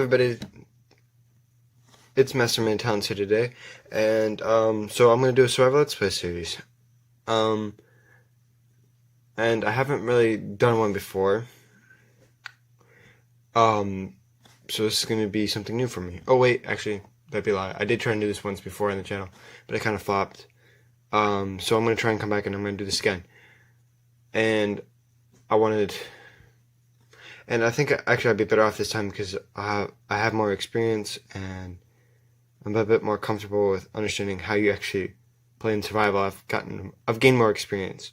everybody, it's Masterman Talents here today, and so I'm gonna do a survival let's play series. And I haven't really done one before. So this is gonna be something new for me. Oh wait, actually, that'd be a lie. I did try and do this once before on the channel, but it kind of flopped. So I'm gonna try and come back and I'm gonna do this again. And I think actually I'd be better off this time because I have more experience and I'm a bit more comfortable with understanding how you actually play in survival. I've gained more experience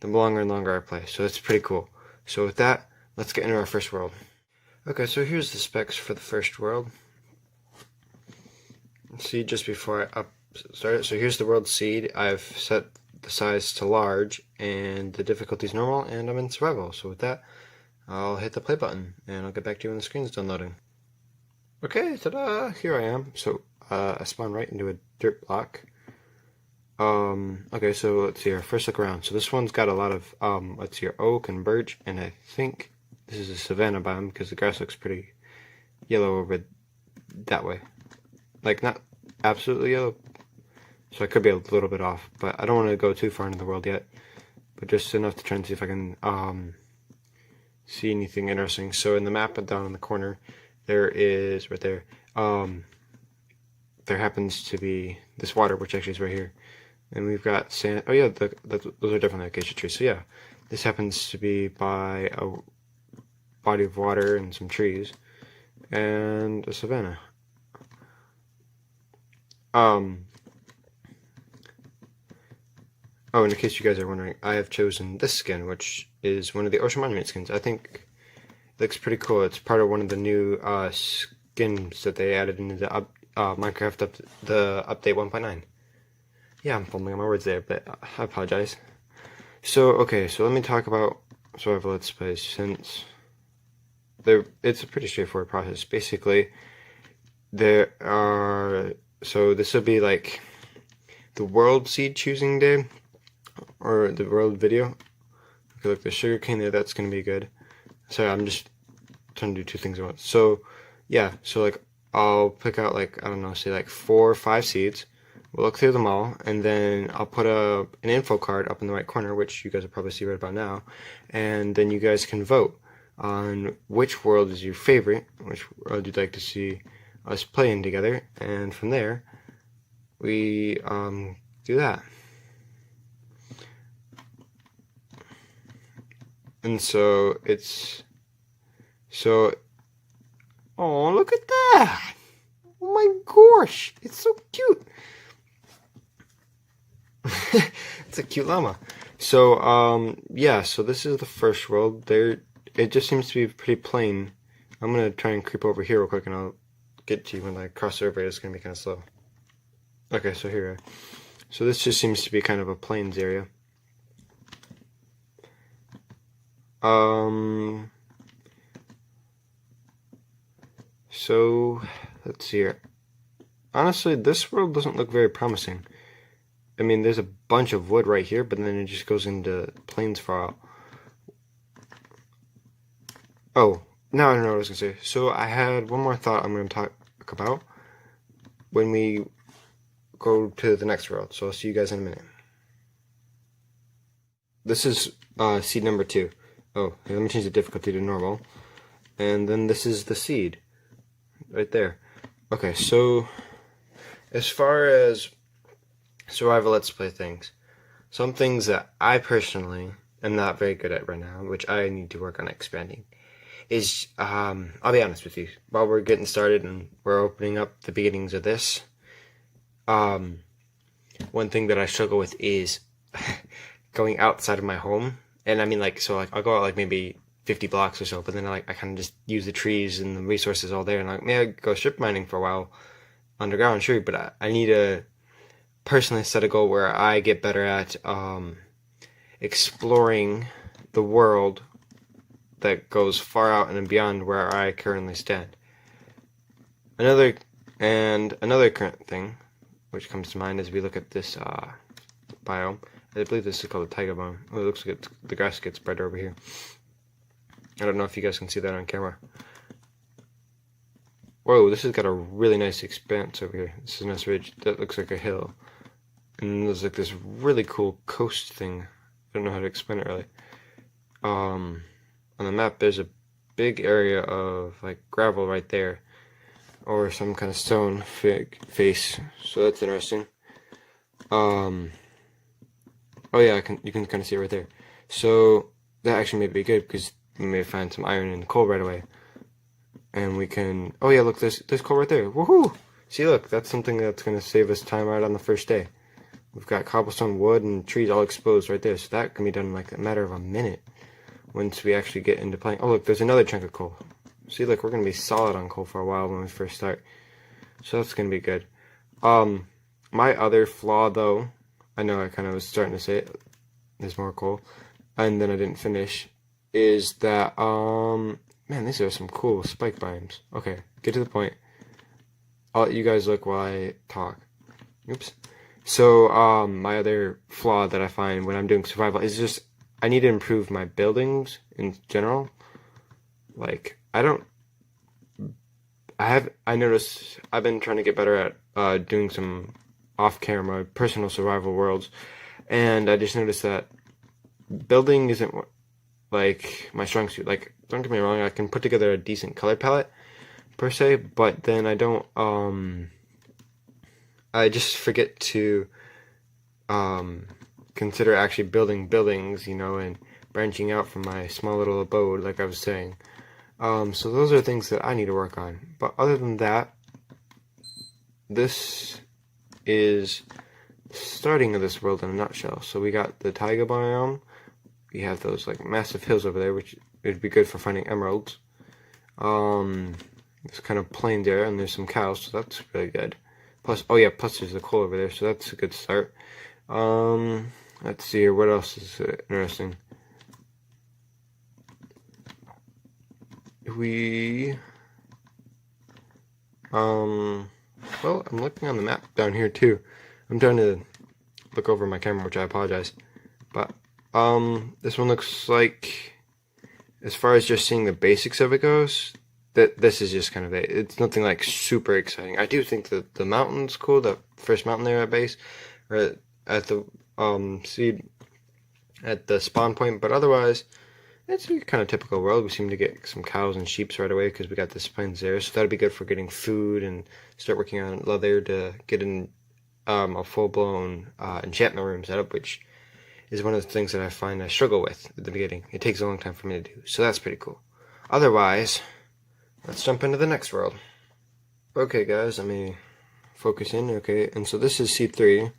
the longer and longer I play, so it's pretty cool. So with that, let's get into our first world. Okay, so here's the specs for the first world. See, just before I start it, so here's the world seed. I've set the size to large and the difficulty is normal, and I'm in survival. So with that, I'll hit the play button and I'll get back to you when the screen's done loading. Okay, ta-da! Here I am. So I spawned right into a dirt block. Okay, so let's see here. First look around. So this one's got a lot of let's see here, oak and birch, and I think this is a savanna biome because the grass looks pretty yellow over that way. Like not absolutely yellow, so I could be a little bit off, but I don't want to go too far into the world yet. But just enough to try and see if I can see anything interesting. So in the map down in the corner, there is right there. There happens to be this water, which actually is right here, and we've got sand. Oh yeah, those are definitely acacia trees. So yeah, this happens to be by a body of water and some trees and a savanna. Oh, in case you guys are wondering, I have chosen this skin, which is one of the Ocean Monument skins. I think it looks pretty cool. It's part of one of the new skins that they added into the Minecraft the update 1.9. Yeah, I'm fumbling on my words there, but I apologize. So, okay, so let me talk about survival let's plays, since it's a pretty straightforward process. Basically, so this will be like the world seed choosing day, or the world video. Okay, look, the sugar cane there, that's gonna be good. Sorry, I'm just trying to do two things at once. So yeah, so like I'll pick out like, I don't know, say like 4 or 5 seeds. We'll look through them all, and then I'll put an info card up in the right corner, which you guys will probably see right about now, and then you guys can vote on which world is your favorite, which world you'd like to see us playing together, and from there we do that. And so oh, look at that! Oh my gosh, it's so cute. It's a cute llama. So yeah, so this is the first world. There, it just seems to be pretty plain. I'm gonna try and creep over here real quick, and I'll get to you when I cross over. It's gonna be kind of slow. Okay, so here we are. So this just seems to be kind of a plains area. So let's see here. Honestly, this world doesn't look very promising. I mean, there's a bunch of wood right here, but then it just goes into plains far out. Oh, now I don't know what I was gonna say. So I had one more thought I'm gonna talk about when we go to the next world. So I'll see you guys in a minute. This is seed number 2. Oh, let me change the difficulty to normal. And then this is the seed right there. Okay, so as far as survival let's play things, some things that I personally am not very good at right now, which I need to work on expanding, is I'll be honest with you, while we're getting started and we're opening up the beginnings of this, one thing that I struggle with is going outside of my home. And I mean, like, so like I'll go out like maybe 50 blocks or so, but then I kind of just use the trees and the resources all there, and like maybe I go strip mining for a while underground, sure, but I need to personally set a goal where I get better at exploring the world that goes far out and beyond where I currently stand. Another current thing which comes to mind as we look at this biome, I believe this is called a taiga biome. Oh, it looks like the grass gets brighter over here. I don't know if you guys can see that on camera. Whoa, this has got a really nice expanse over here. This is a nice ridge. That looks like a hill. And there's like this really cool coast thing. I don't know how to explain it really. On the map, there's a big area of like gravel right there. Or some kind of stone face. So that's interesting. Oh yeah, you can kind of see it right there. So that actually may be good because we may find some iron and coal right away. And we can, oh yeah, look, there's coal right there. Woohoo! See, look, that's something that's going to save us time right on the first day. We've got cobblestone, wood, and trees all exposed right there. So that can be done in like a matter of a minute once we actually get into playing. Oh look, there's another chunk of coal. See, look, we're going to be solid on coal for a while when we first start. So that's going to be good. My other flaw, though, I know I kind of was starting to say it, there's more coal, and then I didn't finish, is that, man, these are some cool spike biomes. Okay, get to the point. I'll let you guys look while I talk. Oops. So, my other flaw that I find when I'm doing survival is just, I need to improve my buildings in general. Like, I noticed I've been trying to get better at doing some off-camera personal survival worlds, and I just noticed that building isn't like my strong suit. Like, don't get me wrong, I can put together a decent color palette per se, but then I don't I just forget to consider actually building buildings, you know, and branching out from my small little abode, like I was saying. So those are things that I need to work on. But other than that, this is starting of this world in a nutshell. So we got the taiga biome. We have those like massive hills over there, which would be good for finding emeralds. It's kind of plain there, and there's some cows, so that's really good. Plus, oh yeah, plus there's the coal over there, so that's a good start. Let's see here, what else is interesting? Well, I'm looking on the map down here too. I'm trying to look over my camera, which I apologize. But, this one looks like, as far as just seeing the basics of it goes, that this is just kind of it. It's nothing like super exciting. I do think that the mountain's cool, the first mountain there at base, or at the, seed, at the spawn point, but otherwise, it's a kind of typical world. We seem to get some cows and sheep right away because we got this plains there, so that'd be good for getting food and start working on leather to get in a full-blown enchantment room setup, which is one of the things that I find I struggle with at the beginning. It takes a long time for me to do, so that's pretty cool. Otherwise, let's jump into the next world. Okay, guys, let me focus in. Okay, and so this is seed 3.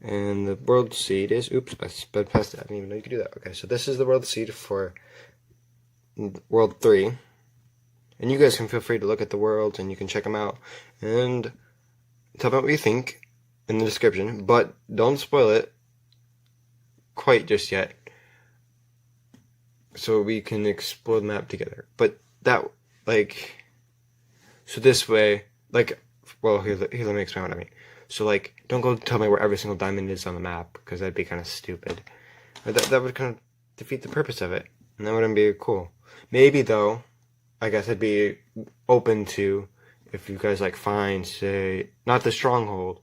And the world seed is, oops, I sped past that. I didn't even know you could do that. Okay, so this is the world seed for world 3. And you guys can feel free to look at the worlds and you can check them out. And tell me what you think in the description. But don't spoil it quite just yet. So we can explore the map together. But that, like, so this way, like, well, here let me explain what I mean. So, like, don't go tell me where every single diamond is on the map, because that'd be kind of stupid. That would kind of defeat the purpose of it, and that wouldn't be cool. Maybe, though, I guess I'd be open to, if you guys, like, find, say, not the stronghold,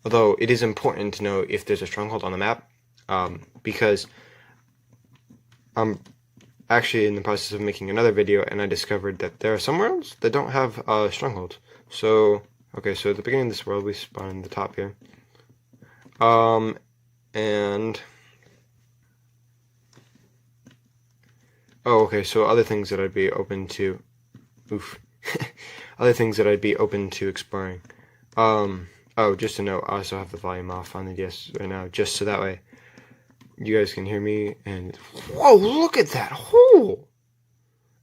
although it is important to know if there's a stronghold on the map, because I'm actually in the process of making another video, and I discovered that there are some worlds that don't have strongholds. So, okay, so at the beginning of this world, we spawn in the top here. And oh, okay, so other things that I'd be open to, other things that I'd be open to exploring. Oh, just to note, I also have the volume off on the DS right now, just so that way you guys can hear me, and whoa, look at that hole!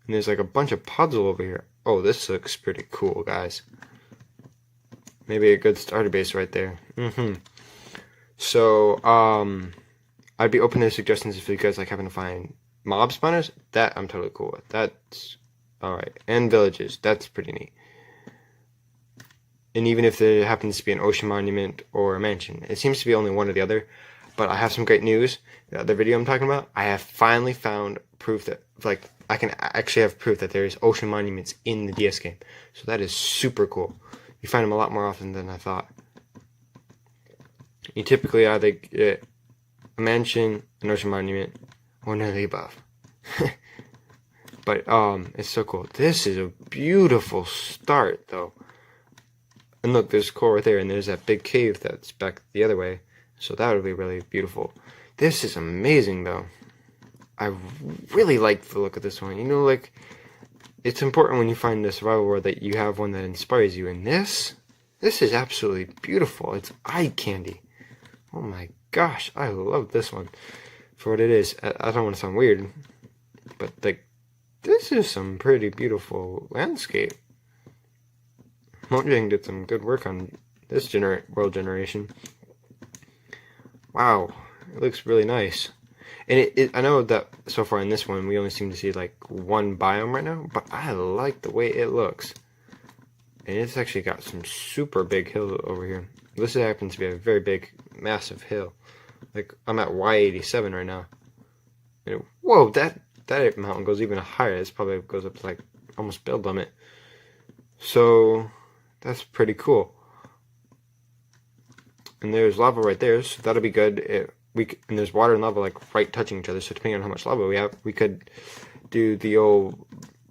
And there's like a bunch of puzzle over here. Oh, this looks pretty cool, guys. Maybe a good starter base right there. So, I'd be open to suggestions if you guys like having to find mob spawners. That I'm totally cool with. That's alright. And villages. That's pretty neat. And even if there happens to be an ocean monument or a mansion, it seems to be only one or the other. But I have some great news. The other video I'm talking about, I have finally found proof that, like, I can actually have proof that there's ocean monuments in the DS game. So that is super cool. You find them a lot more often than I thought. You typically either get a mansion, an ocean monument, or none of the above. But it's so cool. This is a beautiful start, though. And look, there's coal right there, and there's that big cave that's back the other way. So that would be really beautiful. This is amazing, though. I really like the look of this one. You know, like, it's important when you find a survival world that you have one that inspires you. And this is absolutely beautiful. It's eye candy. Oh my gosh, I love this one for what it is. I don't want to sound weird, but like, this is some pretty beautiful landscape. Mojang did some good work on this world generation. Wow, it looks really nice. And I know that so far in this one, we only seem to see like one biome right now, but I like the way it looks. And it's actually got some super big hills over here. This happens to be a very big, massive hill. Like, I'm at Y87 right now. And whoa, that mountain goes even higher. This probably goes up to like almost build limit. So that's pretty cool. And there's lava right there, so that'll be good. And there's water and lava like right touching each other. So depending on how much lava we have, we could do the old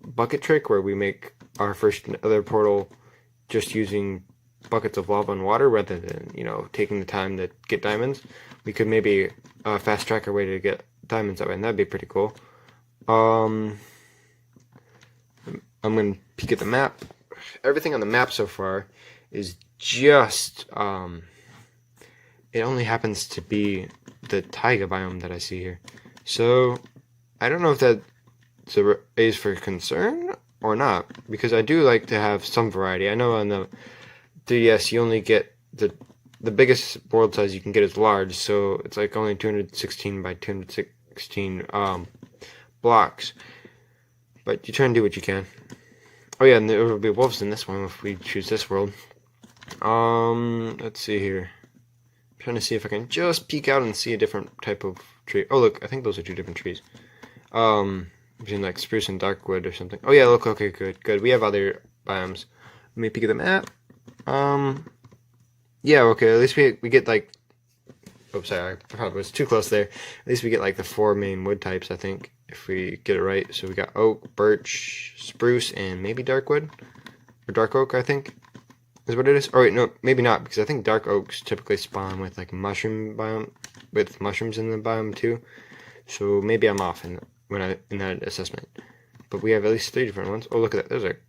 bucket trick where we make our first other portal just using buckets of lava and water rather than, you know, taking the time to get diamonds. We could maybe fast track our way to get diamonds that way, and that'd be pretty cool. I'm gonna peek at the map. Everything on the map so far is just it only happens to be the taiga biome that I see here. So I don't know if that's a raise for concern or not, because I do like to have some variety. I know on the 3DS you only get the biggest world size you can get is large, so it's like only 216 by 216 blocks. But you try and do what you can. Oh yeah, and there will be wolves in this one if we choose this world. Let's see here. I'm trying to see if I can just peek out and see a different type of tree. Oh look, I think those are two different trees. Between like spruce and darkwood or something. Oh yeah, look, okay, good. We have other biomes. Let me peek at the map. Yeah, okay, at least we get like, oh sorry, I probably was too close there. At least we get like the 4 main wood types, I think, if we get it right. So we got oak, birch, spruce, and maybe darkwood, or dark oak, I think is what it is. Or wait, no, maybe not, because I think dark oaks typically spawn with like mushroom biome, with mushrooms in the biome too. So maybe I'm off in that assessment. But we have at least 3 different ones. Oh, look at that. There's like,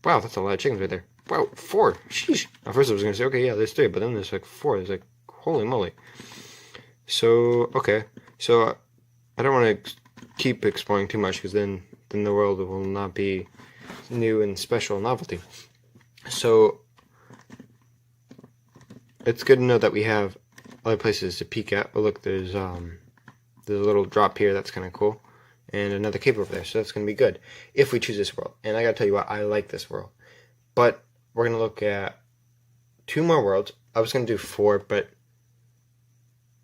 wow, that's a lot of chickens right there. Wow, 4. Sheesh. At first I was gonna say, okay, yeah, there's 3, but then there's like 4. There's like, holy moly. So okay, so I don't want to keep exploring too much, because then the world will not be new and special novelty. So it's good to know that we have other places to peek at. Oh look, there's a little drop here, that's kind of cool, and another cave over there, so that's going to be good if we choose this world. And I gotta tell you what, I like this world. But we're going to look at 2 more worlds. I was going to do 4, but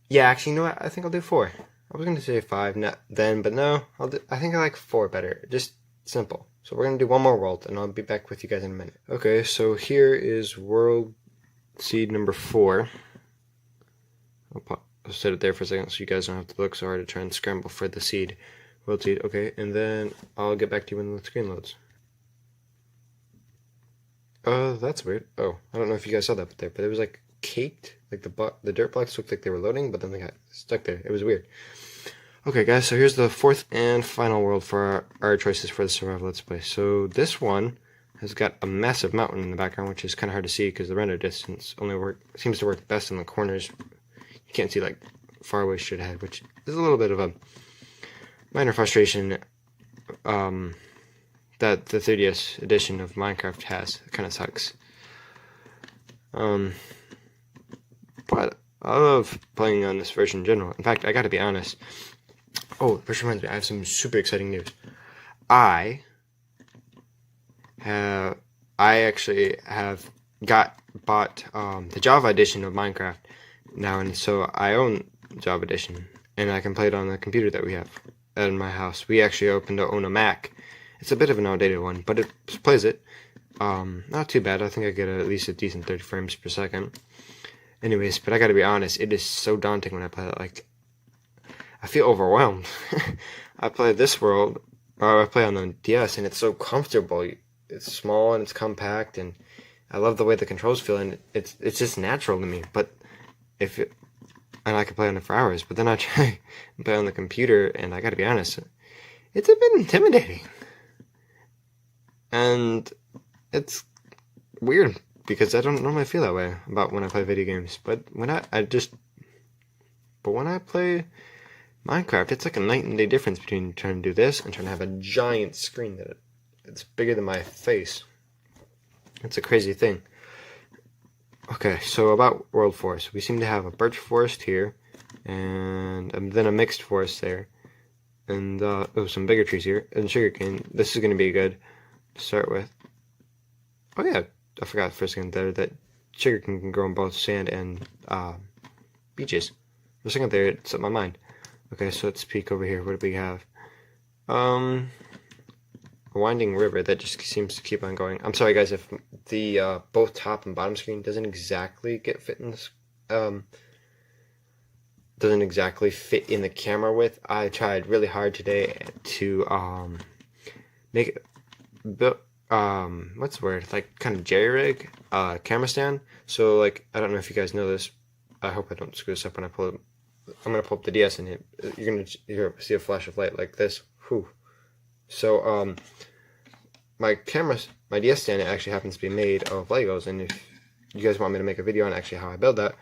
yeah, actually, you know what, I think I'll do 4. I was going to say 5 but no, I think I like 4 better, just simple. So we're going to do 1 more world, and I'll be back with you guys in a minute. Okay, so here is world seed number 4. I'll set it there for a second so you guys don't have to look so hard to try and scramble for the seed. World seed, okay, and then I'll get back to you when the screen loads. That's weird. Oh, I don't know if you guys saw that there, but it was like caked. Like the dirt blocks looked like they were loading, but then they got stuck there. It was weird. Okay, guys, so here's the 4th and final world for our choices for the survival let's play. So this one has got a massive mountain in the background, which is kind of hard to see because the render distance seems to work best in the corners. You can't see like far away straight ahead, which is a little bit of a minor frustration that the 3DS edition of Minecraft has. It kind of sucks. But I love playing on this version in general. In fact, I gotta be honest. Oh, which reminds me, I have some super exciting news. I actually have bought the Java edition of Minecraft now, and so I own Java edition, and I can play it on the computer that we have. at my house. We actually opened to own a Mac. It's a bit of an outdated one, but it plays it. Not too bad. I think I get at least a decent 30 frames per second. Anyways, but I gotta be honest, it is so daunting when I play it. Like, I feel overwhelmed. I play this world, or I play on the DS, and it's so comfortable. It's small and it's compact, and I love the way the controls feel, and it's just natural to me. But and I can play on it for hours. But then I try and play on the computer, and I gotta be honest, it's a bit intimidating, and it's weird because I don't normally feel that way about when I play video games. But when I play Minecraft, it's like a night and day difference between trying to do this and trying to have a giant screen it's bigger than my face. It's a crazy thing. Okay, so about world forest, we seem to have a birch forest here, and then a mixed forest there, and some bigger trees here, and sugarcane. This is going to be good to start with. Oh yeah, I forgot for a second there that sugarcane can grow in both sand and beaches. For a second there, it slipped my mind. Okay, so let's peek over here. What do we have? A winding river that just seems to keep on going. I'm sorry guys if the both top and bottom screen doesn't exactly fit in this doesn't exactly fit in the camera width. I tried really hard today to make it what's the word, like kind of jerry-rig camera stand. So like, I don't know if you guys know this. I hope I don't screw this up when I pull it. I'm gonna pull up the DS and you're gonna see a flash of light like this. Whew. So my DS stand actually happens to be made of Legos, and if you guys want me to make a video on actually how I build that,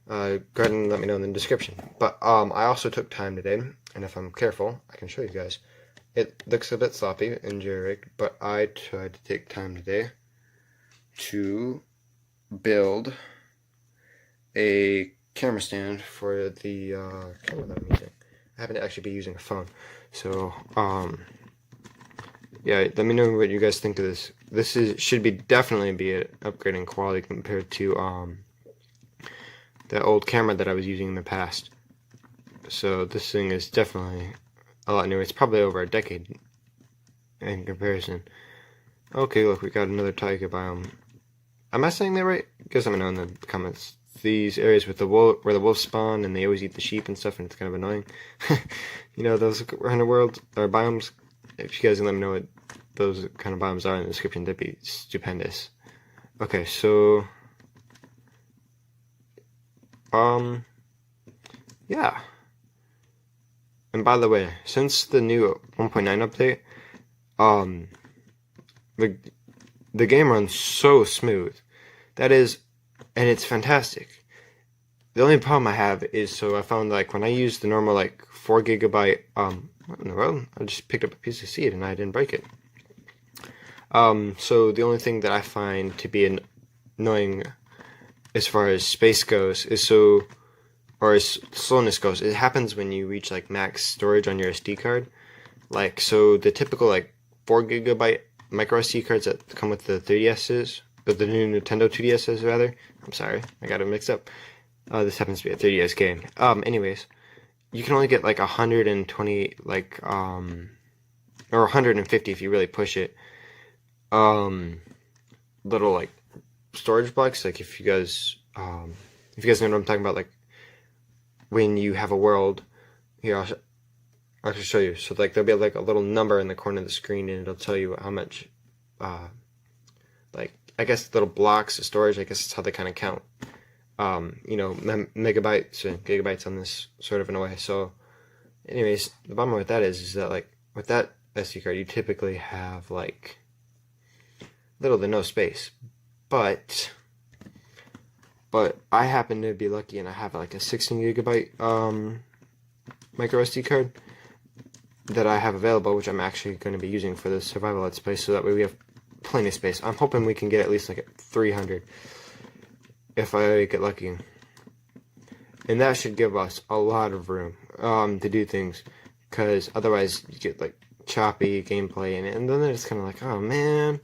go ahead and let me know in the description. But I also took time today, and if I'm careful, I can show you guys. It looks a bit sloppy and jerry-rigged, but I tried to take time today to build a camera stand for the camera that I'm using. I happen to actually be using a phone, so yeah, let me know what you guys think of this. This should definitely be an upgrade in quality compared to the old camera that I was using in the past. So this thing is definitely a lot newer. It's probably over a decade in comparison. Okay, look, we got another taiga biome. Am I saying that right? Guess let me know in the comments. These areas with where the wolves spawn and they always eat the sheep and stuff, and it's kind of annoying. You know, those kind of worlds or biomes. If you guys can let me know what those kind of biomes are in the description, that'd be stupendous. Okay, so yeah. And by the way, since the new 1.9 update, the game runs so smooth. That is, and it's fantastic. The only problem I have is, so I found like when I used the normal like 4 GB, what in the world? I just picked up a piece of seed and I didn't break it. So the only thing that I find to be annoying as far as space goes is or as slowness goes, it happens when you reach like max storage on your SD card. Like, so the typical like 4 GB micro SD cards that come with the 3DSs, or the new Nintendo 2DSs rather. I'm sorry, I got it mixed up. This happens to be a 3DS game. Anyways, you can only get like 120, like or 150 if you really push it. Little like storage blocks. Like if you guys know what I'm talking about, like when you have a world. Here, I'll just show you. So like there'll be like a little number in the corner of the screen, and it'll tell you how much, like I guess little blocks of storage. I guess that's how they kind of count. You know, megabytes and gigabytes on this sort of in a way. So, anyways, the bummer with that is that like with that SD card, you typically have like little to no space. But I happen to be lucky, and I have like a 16 GB micro SD card that I have available, which I'm actually going to be using for the survival let's play, so that way we have plenty of space. I'm hoping we can get at least like 300 if I get lucky, and that should give us a lot of room to do things, because otherwise you get like choppy gameplay, and then it's kind of like, oh man.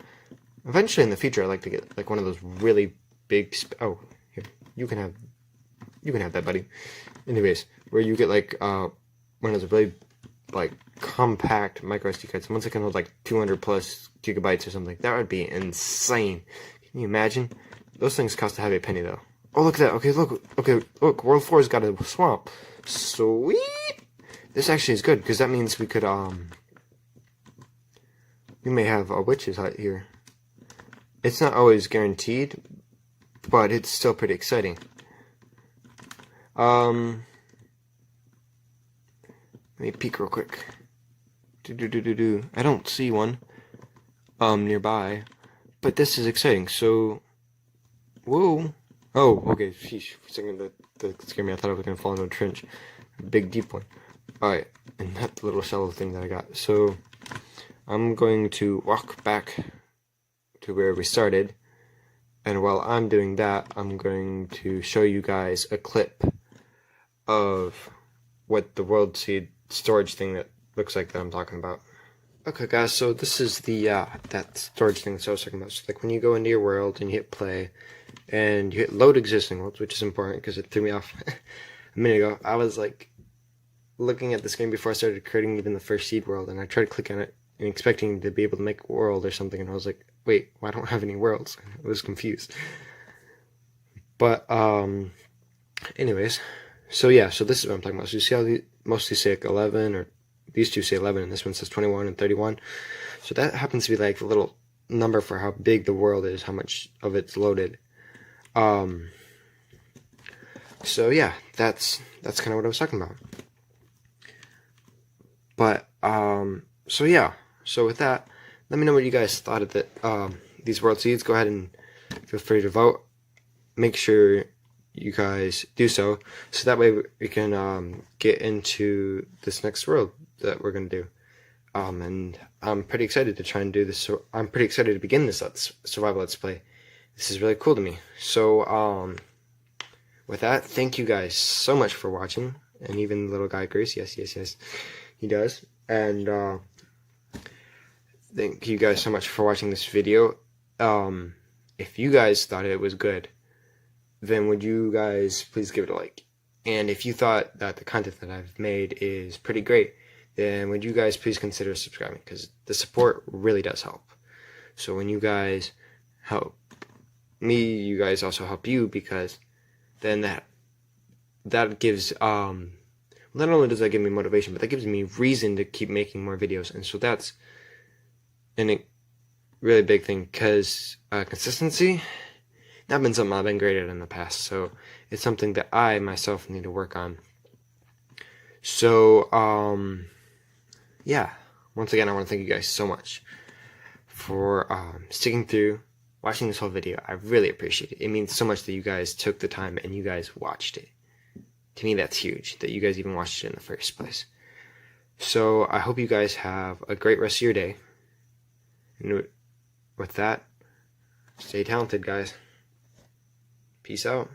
Eventually in the future I'd like to get like one of those really big oh, here, you can have that, buddy. Anyways, where you get like one of those really like compact micro SD cards. Ones that can hold like 200 plus gigabytes or something. That would be insane. Can you imagine? Those things cost a heavy penny though. Oh, look at that. Okay, look. Okay, look. World 4's got a swamp. Sweet. This actually is good because that means we could we may have a witch's hut here. It's not always guaranteed, but it's still pretty exciting. Let me peek real quick. I don't see one nearby, but this is exciting. So, whoa. Oh, okay. Sheesh. For a second, that scared me. I thought I was gonna fall into a trench. A big, deep one. Alright, and that little shallow thing that I got. So, I'm going to walk back to where we started. And while I'm doing that, I'm going to show you guys a clip of what the world seed storage thing that looks like that I'm talking about. Okay guys, so this is the that storage thing that I was talking about. So like when you go into your world and you hit play and you hit load existing worlds, which is important because it threw me off a minute ago. I was like looking at the screen before I started creating even the first seed world, and I tried to click on it and expecting to be able to make a world or something, and I was like, wait, why don't I have any worlds? I was confused. But anyways, so yeah, so this is what I'm talking about. So you see how they mostly say like 11, or these two say 11, and this one says 21 and 31. So that happens to be like the little number for how big the world is, how much of it's loaded. So yeah, that's kind of what I was talking about. But so yeah, so with that, let me know what you guys thought of these world seeds. Go ahead and feel free to vote. Make sure you guys do so that way we can get into this next world that we're gonna do. And I'm pretty excited to try and do this. So I'm pretty excited to begin this survival let's play. This is really cool to me. So with that, thank you guys so much for watching, and even the little guy agrees. Yes, he does. And thank you guys so much for watching this video. If you guys thought it was good, then would you guys please give it a like? And if you thought that the content that I've made is pretty great, then would you guys please consider subscribing, because the support really does help. So when you guys help me, you guys also help you, because then that gives not only does that give me motivation, but that gives me reason to keep making more videos. And so that's a really big thing, because consistency, that's been something I've been great at in the past, so it's something that I myself need to work on. So yeah, once again I want to thank you guys so much for sticking through, watching this whole video. I really appreciate it. It means so much that you guys took the time and you guys watched it. To me, that's huge, that you guys even watched it in the first place. So I hope you guys have a great rest of your day. And with that, stay talented, guys. Peace out.